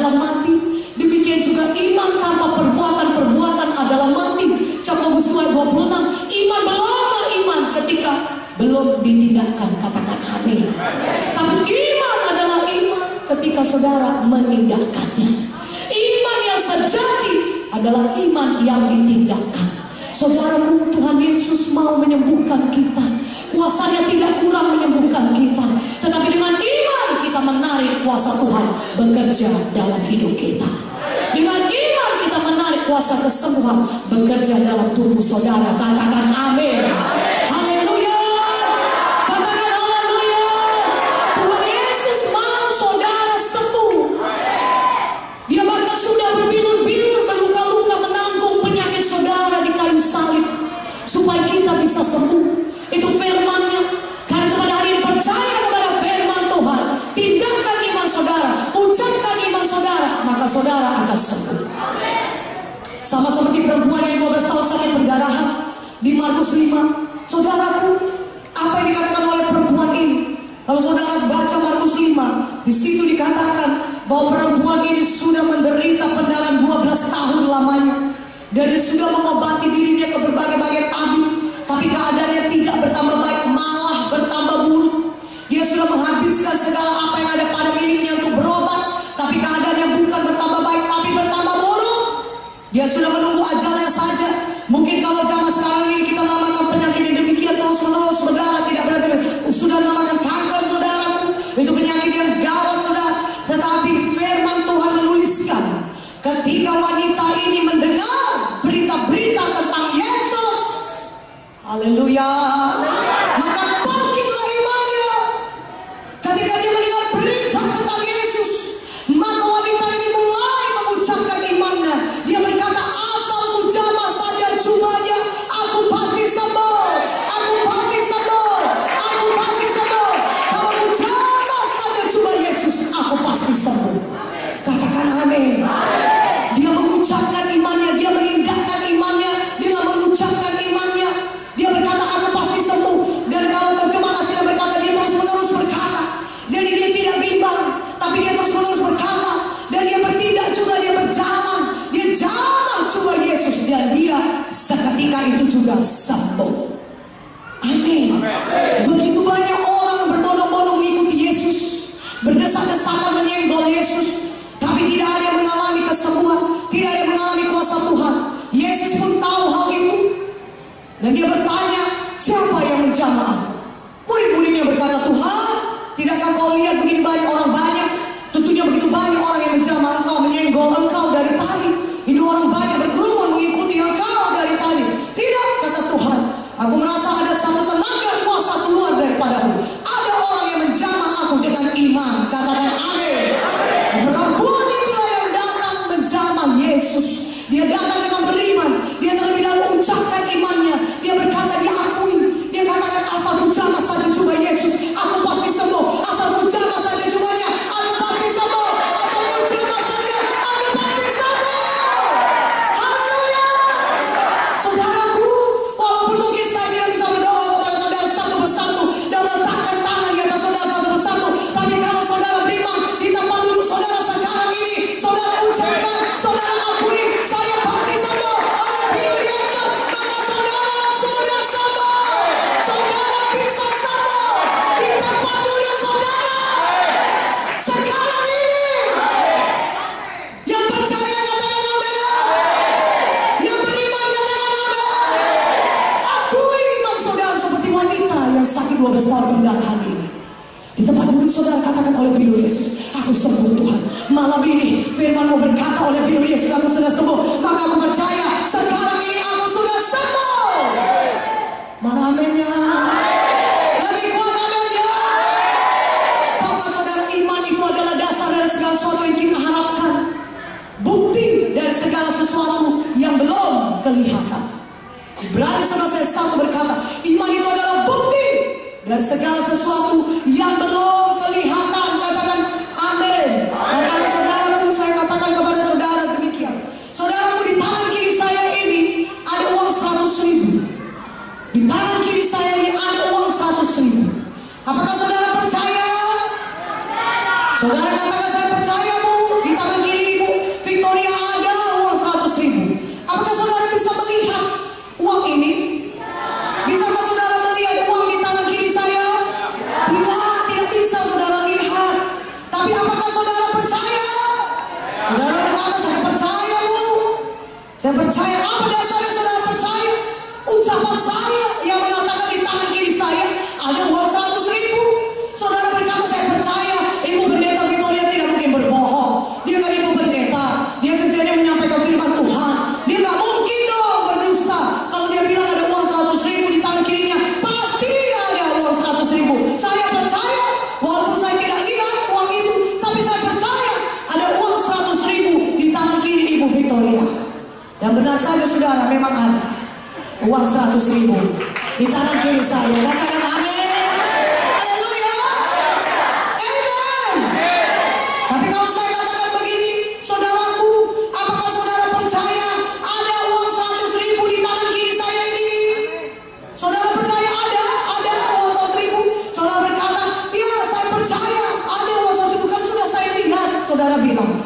adalah mati. Demikian juga iman tanpa perbuatan adalah mati. Yakobus 2:26. Iman belum beriman ketika belum ditindakkan. Katakan amin. Tapi iman adalah iman ketika saudara menindakkannya. Iman yang sejati adalah iman yang ditindakkan. Saudaraku, Tuhan Yesus mau menyembuhkan kita. Kuasanya tidak kurang menyembuhkan kita, tetapi dengan iman kita menarik kuasa Tuhan bekerja dalam hidup kita. Dengan iman kita menarik kuasa kesembuhan bekerja dalam tubuh saudara. Katakan amin. Haleluya. Katakan haleluya. Tuhan Yesus mau saudara sembuh. Dia bahkan sudah berbilur-bilur, berluka-luka, menanggung penyakit saudara di kayu salib supaya kita bisa sembuh. Itu firman-Nya. Karena pada hari ini percaya kepada firman Tuhan, tindakan iman saudara, ucapkan iman saudara, maka saudara akan sembuh. Sama seperti perempuan yang 12 tahun sakit pendarahan di Markus 5. Saudaraku, apa yang dikatakan oleh perempuan ini? Kalau saudara baca Markus 5, di situ dikatakan bahwa perempuan ini sudah menderita pendarahan 12 tahun lamanya, dan dia sudah mengobati dirinya ke berbagai-bagai tabib, tapi keadaannya tidak bertambah baik, malah bertambah buruk. Dia sudah menghabiskan segala apa yang ada pada miliknya untuk berobat, tapi keadaannya bukan bertambah baik, tapi bertambah buruk. Dia sudah menunggu ajalnya saja. Mungkin kalau zaman sekarang ini kita namakan penyakit yang demikian terus-menerus, saudara, tidak berarti sudah namakan kanker, saudaraku. Itu penyakit yang gawat, saudara. Tetapi firman Tuhan menuliskan, ketika wanita ini mendengar berita-berita tentang Yesus, haleluya, maka bangkitlah imannya. Ketika dia mendengar berita tentang Yesus, maka wanita ini mulai mengucapkan imannya. Dia berkata, asal ku jamah saja jubahnya, aku pasti sembuh. Aku pasti sembuh. Aku pasti sembuh. Kalau ku jamah saja jubah Yesus, aku pasti sembuh. Katakan amin. Dia mengucapkan imannya, dia menindakkan imannya dengan mengucapkan imannya. Dia berkata, aku pasti sembuh. Dan kalau terjemahan aslinya berkata, dia terus-menerus berkata. Jadi dia tidak bimbang, tapi dia terus-menerus berkata. Dan dia bertindak juga, dia berjalan. Dia jamah coba Yesus, dan dia seketika itu juga sembuh. Amin. Begitu banyak orang berbondong-bondong mengikuti Yesus, berdesak-desakan menyenggol Yesus, tapi tidak ada yang mengalami kesembuhan, tidak ada yang mengalami kuasa Tuhan. Yesus pun tahu hal itu, dan dia bertanya, siapa yang menjamah? Murid-muridnya berkata, Tuhan, tidakkah kau lihat begini banyak orang banyak? Tentunya begitu banyak orang yang menjamah engkau, menyenggol engkau dari tadi. Ini orang banyak berkerumun mengikuti engkau dari tadi. Tidak, kata Tuhan, aku merasa ada satu tenaga kuasa keluar daripadaku. Ada orang yang menjamah aku dengan iman. Katakan amin. Perempuan itulah yang datang menjamah Yesus. Dia datang dengan beriman. Dia terlebih dahulu ucapkan imannya. Dia berkata, dia akui. Dia katakan, asal ku jamah saja jubah Yesus, aku pasti sembuh. Asal ku jamah saja jubahnya, aku pasti sembuh. Asal ku jamah saja, aku pasti sembuh. Haleluya. Saudaraku, walaupun mungkin saya tidak bisa berdoa kepada saudara satu persatu dan meletakkan tangan di atas saudara satu persatu, tapi kalau saudara beriman di tempat duduk saudara sekarang ini, saudara ucapkan, saudara akui, saya pasti sembuh oleh biru Yesus, maka saudara sudah sembuh. Saudara bisa sembuh di tempat duduk saudara sekarang ini. Yang percaya katakan amin. Yang beriman katakan amin. Akui iman saudara seperti wanita yang sakit 12 tahun pendarahan ini. Di tempat duduk saudara katakan oleh biru Yesus, aku sembuh Tuhan. Malam ini firman-Mu berkata oleh biru Yesus, aku sudah sembuh. Maka aku percaya sekarang ini aku sudah sembuh. Mana aminnya? Lebih kuat aminnya. Tahukah saudara, iman itu adalah dasar dari segala sesuatu yang kita harapkan, bukti dari segala sesuatu yang belum kelihatan. Ibrani 11:1 berkata, iman itu adalah bukti dari segala sesuatu yang belum kelihatan. Katakan amin. Maka saudaraku, saya katakan kepada saudara demikian. Saudaraku, di tangan kiri saya ini ada uang 100.000. Di tangan kiri saya ini ada uang 100.000. Apakah saudara percaya? Saudara katakan, saya percaya, Bu. Di tangan kiri Saya percaya. Apa dasarnya saudara percaya? Ucapan saya yang mengatakan di tangan kiri saya ada uang 100.000. Saudara berkata, saya percaya Ibu Pendeta Victoria tidak mungkin berbohong. Dia kan Ibu Pendeta, dia kerjanya menyampaikan firman Tuhan. Dia gak mungkin dong berdusta. Kalau dia bilang ada uang 100.000 di tangan kirinya, pasti ada uang 100.000. Saya percaya, walaupun saya tidak lihat uang itu, tapi saya percaya ada uang 100.000 di tangan kiri Ibu Victoria. Dan benar saja saudara, memang ada uang 100.000 di tangan kiri saya. Katakan amin. Haleluya. Amen. Tapi kalau saya katakan begini, saudaraku, apakah saudara percaya ada uang 100.000 di tangan kiri saya ini? Saudara percaya ada uang 100.000? Saudara berkata, ya saya percaya ada uang 100.000, kan sudah saya lihat. Saudara bilang,